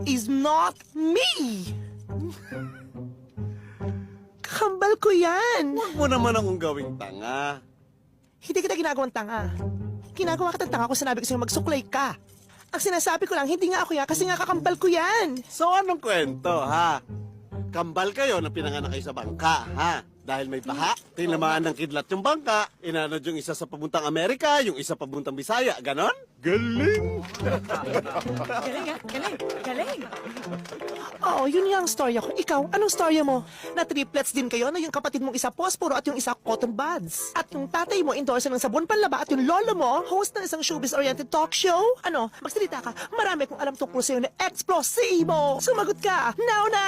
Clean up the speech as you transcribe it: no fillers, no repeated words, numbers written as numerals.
is not me. Kakambal ko yan. Huwag mo naman akong gawing tanga. Hindi kita ginagawang tanga. Ginagawa kitang tanga kung sinabi ko sa'yo magsuklay ka. Ang sinasabi ko lang, hindi nga ako yan kasi nga kakambal ko yan. So anong kwento, ha? Kambal kayo na pinanganak kayo sa bangka, ha? Dahil may baha, tinamaan ng kidlat yung bangka, inanod yung isa sa papuntang Amerika, yung isa papuntang Bisaya, ganon? Galing! Galing ha? Galing! Galing! Oo, yun nga ang storya ko. Ikaw, anong storya mo? Na triplets din kayo na yung kapatid mong isa posporo at yung isa cotton buds. At yung tatay mo endorser ng sabon panlaba at yung lolo mo host ng isang showbiz-oriented talk show. Ano, magsalita ka. Marami kong alam tungkol sa'yo na eksplosibo. Sumagot ka. Now na!